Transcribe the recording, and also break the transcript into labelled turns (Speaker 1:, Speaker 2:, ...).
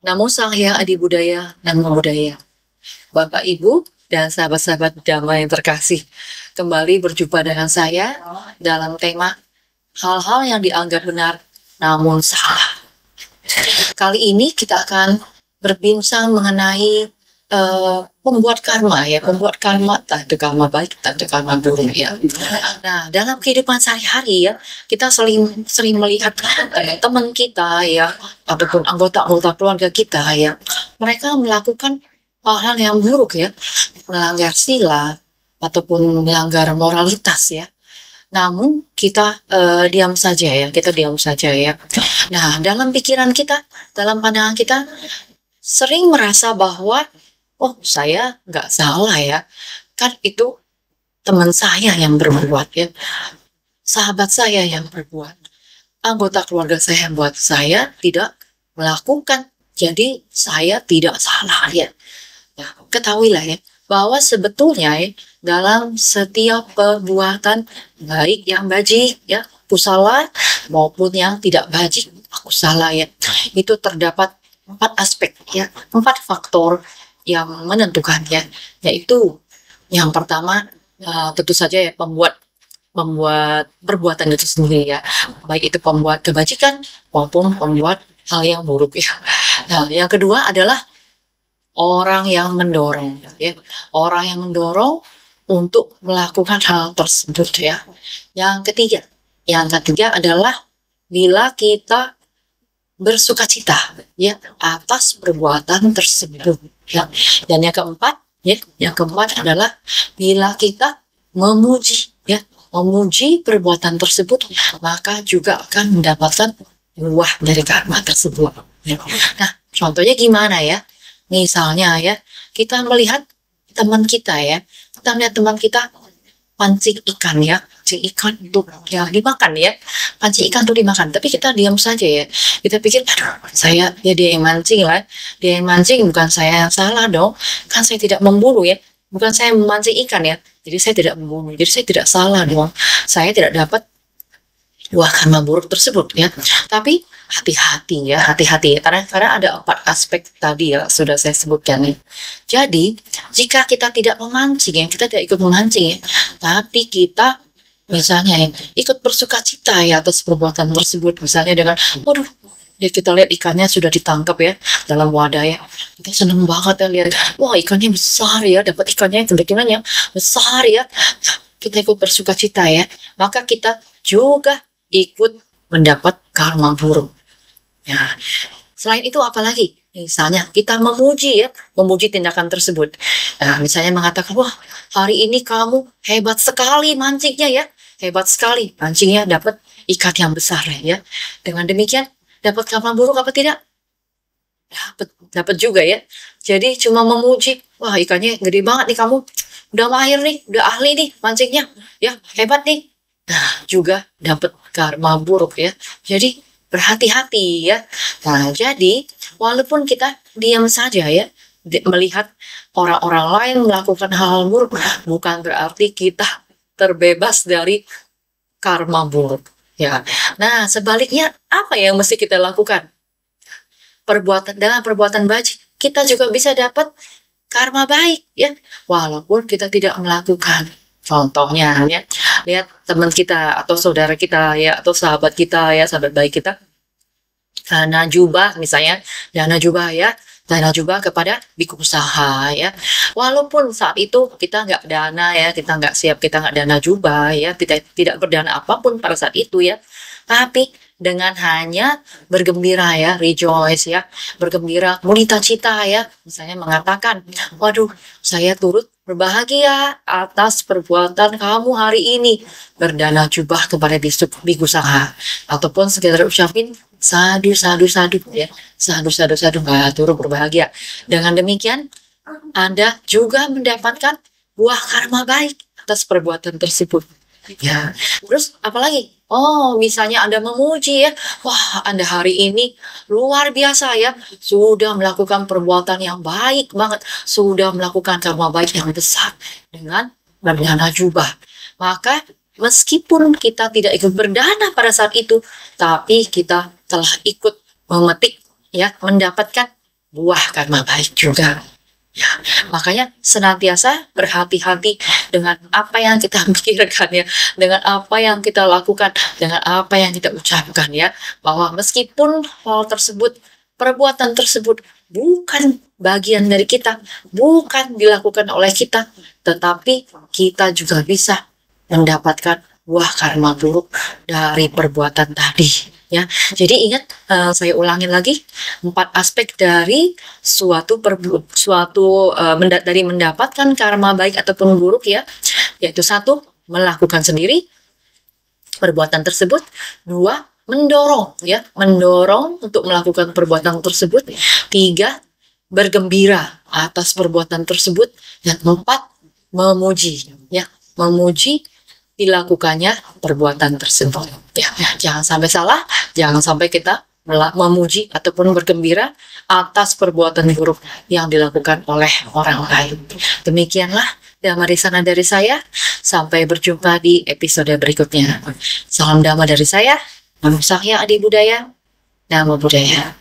Speaker 1: Namo Sang Adi Budaya, Namo Budaya. Bapak, Ibu, dan sahabat-sahabat Dhamma yang terkasih. Kembali berjumpa dengan saya dalam tema hal-hal yang dianggap benar namun salah. Kali ini kita akan berbincang mengenai pembuat karma ya, pembuat karma, tak ada karma baik, tak ada karma buruk ya. Nah, dalam kehidupan sehari-hari ya, kita sering melihat teman kita ya, ataupun anggota-anggota keluarga kita ya, mereka melakukan hal-hal yang buruk ya, melanggar sila ataupun melanggar moralitas ya. Namun kita diam saja ya, kita diam saja ya. Nah, dalam pikiran kita, dalam pandangan kita, sering merasa bahwa oh, saya nggak salah ya. Kan itu teman saya yang berbuat ya. Sahabat saya yang berbuat. Anggota keluarga saya yang buat, saya tidak melakukan. Jadi saya tidak salah ya. Nah, ketahuilah ya, bahwa sebetulnya ya, dalam setiap perbuatan baik yang bajik ya, aku salah, maupun yang tidak bajik, aku salah ya. Itu terdapat 4 aspek ya, 4 faktor yang menentukannya, yaitu yang pertama tentu saja ya pembuat perbuatan itu sendiri ya, baik itu pembuat kebajikan maupun pembuat hal yang buruk ya. Nah, yang kedua adalah orang yang mendorong ya, orang yang mendorong untuk melakukan hal tersebut ya. Yang ketiga adalah bila kita bersukacita ya atas perbuatan tersebut ya. Dan yang keempat adalah bila kita memuji ya, memuji perbuatan tersebut, maka juga akan mendapatkan buah dari karma tersebut ya. Nah, contohnya gimana ya? Misalnya ya, kita melihat teman kita ya, kita melihat teman kita pancing ikan ya, pancing ikan untuk ya dimakan ya, pancing ikan untuk dimakan, tapi kita diam saja ya, kita pikir aduh saya ya, dia yang mancing lah, dia yang mancing, bukan saya yang salah dong, kan saya tidak memburu ya, bukan saya memancing ikan ya, jadi saya tidak memburu, jadi saya tidak salah dong, saya tidak dapat buah karma buruk tersebut ya. Tapi hati-hati ya, hati-hati karena ada 4 aspek tadi ya, sudah saya sebutkan ya. Jadi jika kita tidak memancing ya, kita tidak ikut memancing ya, tapi kita misalnya ya, ikut bersukacita ya atas perbuatan tersebut, misalnya dengan waduh ya, kita lihat ikannya sudah ditangkap ya dalam wadah ya, kita seneng banget ya lihat, wah ikannya besar ya, dapat ikannya yang besar ya, kita ikut bersukacita ya, maka kita juga ikut mendapat karma buruk ya. Selain itu apalagi, misalnya kita memuji ya, memuji tindakan tersebut. Nah, misalnya mengatakan wah hari ini kamu hebat sekali mancingnya ya, hebat sekali mancingnya, dapat ikan yang besar ya. Dengan demikian dapat karma buruk apa tidak? Dapat juga ya. Jadi cuma memuji, wah ikannya gede banget nih, kamu udah mahir nih, udah ahli nih mancingnya ya, hebat nih. Nah, juga dapat karma buruk ya. Jadi berhati-hati ya. Nah, jadi walaupun kita diam saja ya, melihat orang-orang lain melakukan hal buruk, bukan berarti kita terbebas dari karma buruk ya. Nah, sebaliknya apa yang mesti kita lakukan? Dalam perbuatan baik kita juga bisa dapat karma baik ya, walaupun kita tidak melakukan. Contohnya ya, lihat teman kita atau saudara kita ya, atau sahabat kita ya, sahabat baik kita, dana jubah misalnya, dana jubah ya, dana jubah kepada biku usaha ya, walaupun saat itu kita nggak dana ya, kita nggak siap, kita nggak dana jubah ya, tidak berdana apapun pada saat itu ya, tapi dengan hanya bergembira ya, rejoice ya, bergembira, mulita cita ya, misalnya mengatakan, waduh saya turut berbahagia atas perbuatan kamu hari ini, berdana jubah kepada biku usaha, ataupun sekedar ucapin sadu ya, sadu turut berbahagia. Dengan demikian Anda juga mendapatkan buah karma baik atas perbuatan tersebut ya. Terus apalagi? Oh, misalnya Anda memuji ya, wah Anda hari ini luar biasa ya, sudah melakukan perbuatan yang baik banget, sudah melakukan karma baik yang besar dengan berdana jubah. Maka meskipun kita tidak ikut berdana pada saat itu, tapi kita telah ikut memetik ya, mendapatkan buah karma baik juga. Ya, makanya senantiasa berhati-hati dengan apa yang kita pikirkan ya, dengan apa yang kita lakukan, dengan apa yang kita ucapkan ya, bahwa meskipun hal tersebut, perbuatan tersebut bukan bagian dari kita, bukan dilakukan oleh kita, tetapi kita juga bisa mendapatkan buah karma buruk dari perbuatan tadi. Ya, jadi ingat, saya ulangin lagi 4 aspek dari dari mendapatkan karma baik ataupun buruk ya, yaitu 1, melakukan sendiri perbuatan tersebut. 2, mendorong untuk melakukan perbuatan tersebut. 3, bergembira atas perbuatan tersebut. Dan 4, memuji dilakukannya perbuatan tersebut. Ya, jangan sampai salah, jangan sampai kita memuji ataupun bergembira atas perbuatan buruk yang dilakukan oleh orang lain. Demikianlah Dhamma Desana dari saya. Sampai berjumpa di episode berikutnya. Salam Dhamma dari saya, Namo Sakhya Adi Budaya, Namo Buddhaya.